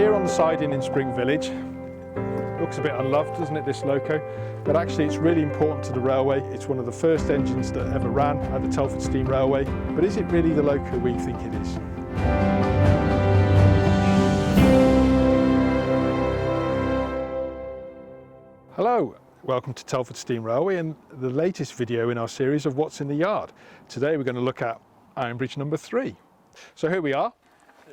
Here on the siding in Spring Village, looks a bit unloved, doesn't it, this loco? But actually it's really important to the railway. It's one of the first engines that ever ran at the Telford Steam Railway. But is it really the loco we think it is? Hello, welcome to Telford Steam Railway and the latest video in our series of What's in the Yard. Today we're going to look at Ironbridge No. 3. So here we are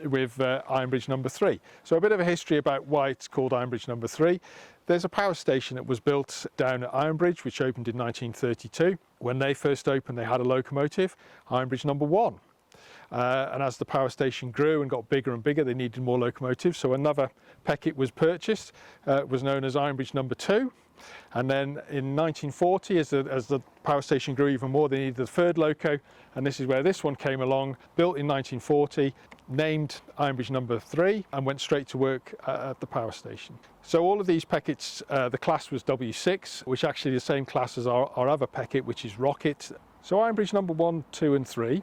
with Ironbridge No. 3. So a bit of a history about why it's called Ironbridge No. 3. There's a power station that was built down at Ironbridge, which opened in 1932. When they first opened, they had a locomotive, Ironbridge No. 1. And as the power station grew and got bigger and bigger, they needed more locomotives. So another Peckett was purchased, was known as Ironbridge No. 2. And then in 1940, as the power station grew even more, they needed the third loco, and this is where this one came along, built in 1940, named Ironbridge No. 3, and went straight to work at the power station. So all of these Pecketts, the class was W6, which actually is the same class as our other Peckett, which is Rocket. So Ironbridge No. 1, 2 and 3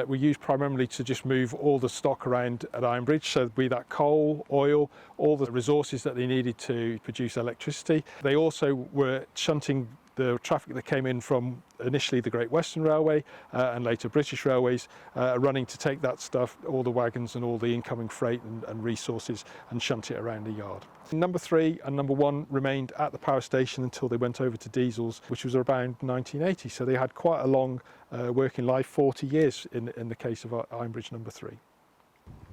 were used primarily to just move all the stock around at Ironbridge, so be that coal, oil, all the resources that they needed to produce electricity. They also were shunting the traffic that came in from initially the Great Western Railway and later British Railways, running to take that stuff, all the wagons and all the incoming freight and resources, and shunt it around the yard. No. 3 and No. 1 remained at the power station until they went over to diesels, which was around 1980. So they had quite a long working life, 40 years in the case of Ironbridge No. 3.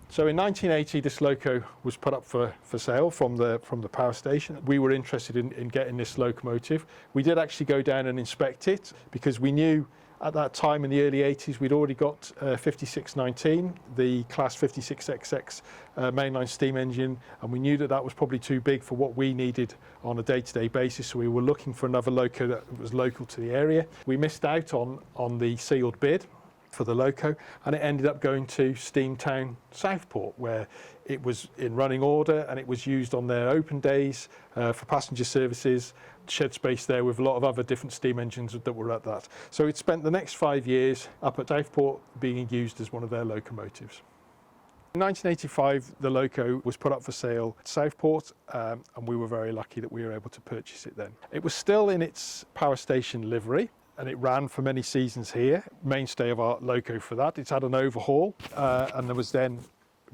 So in 1980, this loco was put up for sale from the power station. We were interested in getting this locomotive. We did actually go down and inspect it because we knew at that time in the early 80s we'd already got 5619, the class 56XX mainline steam engine, and we knew that was probably too big for what we needed on a day-to-day basis, so we were looking for another loco that was local to the area. We missed out on the sealed bid for the loco, and it ended up going to Steamtown Southport, where it was in running order and it was used on their open days for passenger services, shed space there with a lot of other different steam engines that were at that. So it spent the next 5 years up at Southport being used as one of their locomotives. In 1985, the loco was put up for sale at Southport, and we were very lucky that we were able to purchase it then. It was still in its power station livery, and it ran for many seasons here, mainstay of our loco for that. It's had an overhaul, and there was then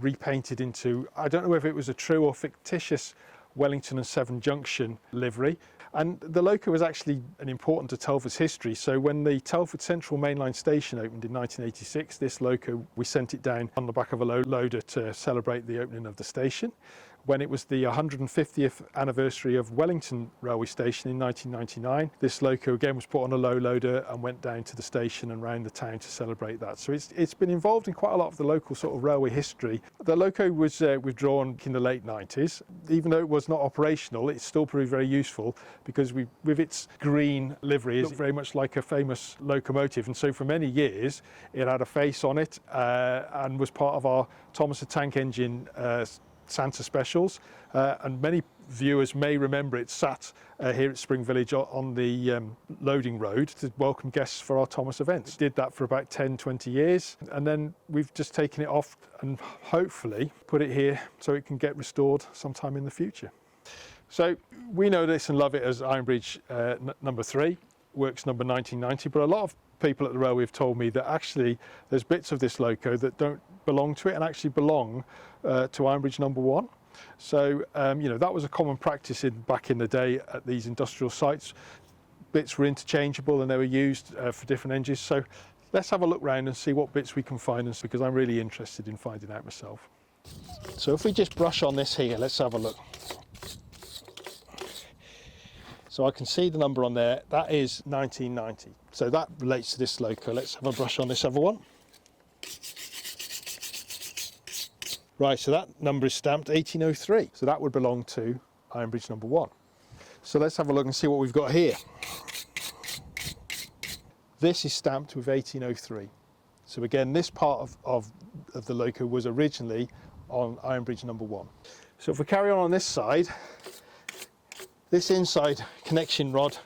repainted into, I don't know if it was a true or fictitious Wellington and Severn Junction livery. And the loco was actually an important to Telford's history. So when the Telford Central Mainline Station opened in 1986, this loco, we sent it down on the back of a loader to celebrate the opening of the station. When it was the 150th anniversary of Wellington Railway Station in 1999, this loco again was put on a low loader and went down to the station and round the town to celebrate that. So it's been involved in quite a lot of the local sort of railway history. The loco was withdrawn in the late 90s. Even though it was not operational, it still proved very useful because with its green livery, it looked very much like a famous locomotive. And so for many years, it had a face on it and was part of our Thomas the Tank Engine Santa specials, and many viewers may remember it sat here at Spring Village on the loading road to welcome guests for our Thomas events. Did that for about 10-20 years, and then we've just taken it off and hopefully put it here so it can get restored sometime in the future. So we know this and love it as Ironbridge No. 3, works number 1990, but a lot of people at the railway have told me that actually there's bits of this loco that don't belong to it and actually belong to Ironbridge No. 1. So you know, that was a common practice back in the day at these industrial sites. Bits were interchangeable and they were used for different engines. So let's have a look round and see what bits we can find, because I'm really interested in finding out myself. So if we just brush on this here, let's have a look. So I can see the number on there, that is 1990. So that relates to this loco. Let's have a brush on this other one. Right, so that number is stamped 1803. So that would belong to Ironbridge No. 1. So let's have a look and see what we've got here. This is stamped with 1803. So again, this part of the loco was originally on Ironbridge No. 1. So if we carry on this side, this inside connection rod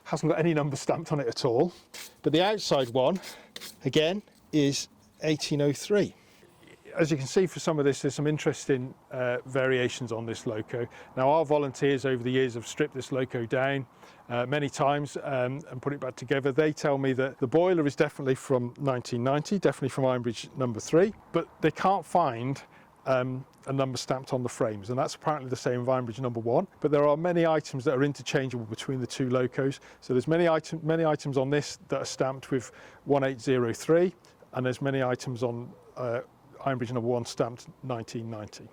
hasn't got any number stamped on it at all, but the outside one, again, is 1803. as you can see for some of this, there's some interesting variations on this loco. Now our volunteers over the years have stripped this loco down many times and put it back together. They tell me that the boiler is definitely from 1990, definitely from Ironbridge No. 3, but they can't find a number stamped on the frames, and that's apparently the same with Ironbridge No. 1. But there are many items that are interchangeable between the two locos. So there's many items on this that are stamped with 1803, and there's many items on Ironbridge No. 1 stamped 1990.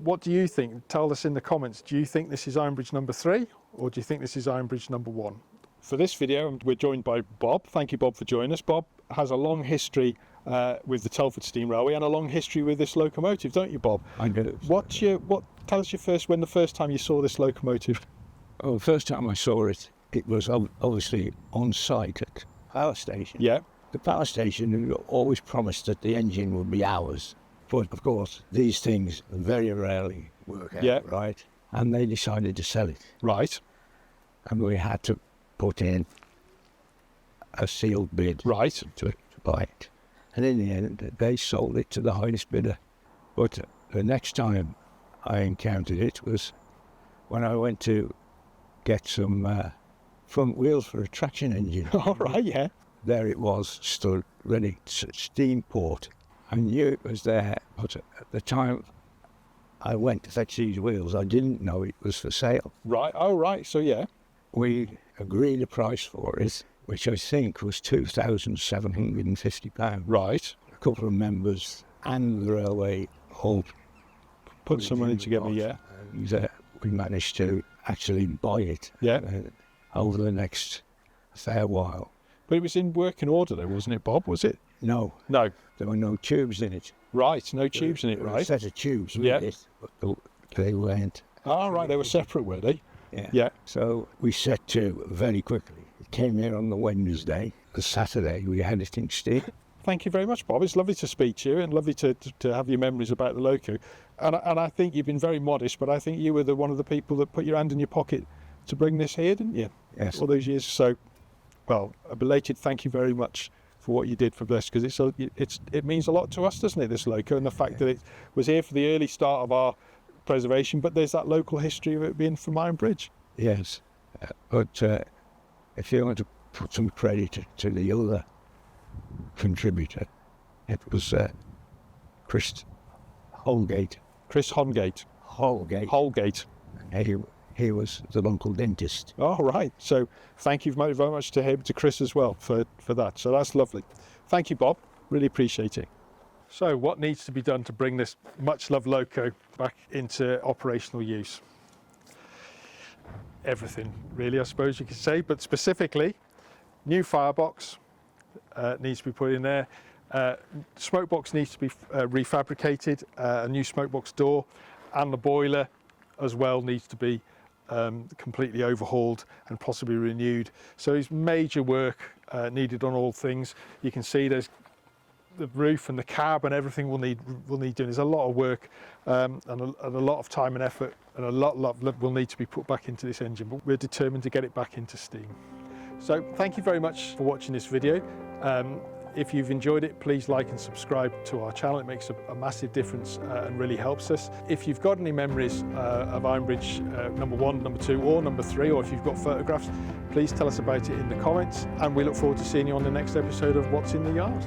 What do you think? Tell us in the comments. Do you think this is Ironbridge No. 3, or do you think this is Ironbridge No. 1? For this video, we're joined by Bob. Thank you, Bob, for joining us. Bob has a long history with the Telford Steam Railway and a long history with this locomotive, don't you, Bob? I do. Tell us the first time you saw this locomotive. Oh, the first time I saw it, it was obviously on site at the power station. Yeah. The power station always promised that the engine would be ours, but of course these things very rarely work out, Yeah. right? And they decided to sell it. Right. And we had to put in a sealed bid, Right. to buy it. And in the end, they sold it to the highest bidder. But the next time I encountered it was when I went to get some front wheels for a traction engine. All right. Yeah. There it was, stood ready to Steamport. I knew it was there, but at the time I went to fetch these wheels, I didn't know it was for sale. Right. Oh, right. So yeah. We agreed a price for it, which I think was £2,750. Right. A couple of members and the railway all Put some money together. Yeah. And we managed to actually buy it. Yeah. Over the next fair while. But it was in working order, though, wasn't it, Bob? Was it? No, No. there were no tubes in it. Right. No tubes in it. There were a Right. set of tubes with Yeah. it, but they weren't. Ah, right. They were separate, were they? Yeah. Yeah. So we set to very quickly. It came here on the Wednesday. The Saturday we had it in steam. Thank you very much, Bob. It's lovely to speak to you and lovely to have your memories about the loco. And I think you've been very modest, but I think you were one of the people that put your hand in your pocket to bring this here, didn't you? Yes. All those years. So, well, a belated thank you very much for what you did for this, because it means a lot to us, doesn't it, this loco, and the fact that it was here for the early start of our preservation, but there's that local history of it being from Ironbridge. Yes. But if you want to put some credit to the other contributor, it was Chris Holgate. Chris Hongate. Holgate. He was the local dentist. Oh, right. So thank you very much to him, to Chris as well for that. So that's lovely. Thank you, Bob. Really appreciate it. So what needs to be done to bring this much loved loco back into operational use? Everything, really, I suppose you could say, but specifically, new firebox needs to be put in there. Smoke box needs to be refabricated, a new smoke box door, and the boiler as well needs to be completely overhauled and possibly renewed. So there's major work needed on all things. You can see there's the roof and the cab and everything will need doing. There's a lot of work and a lot of time and effort, and a lot will need to be put back into this engine, but we're determined to get it back into steam. So thank you very much for watching this video. If you've enjoyed it, please like and subscribe to our channel. It makes a massive difference and really helps us. If you've got any memories of Ironbridge No. 1, No. 2 or No. 3, or if you've got photographs, please tell us about it in the comments, and we look forward to seeing you on the next episode of What's in the Yard.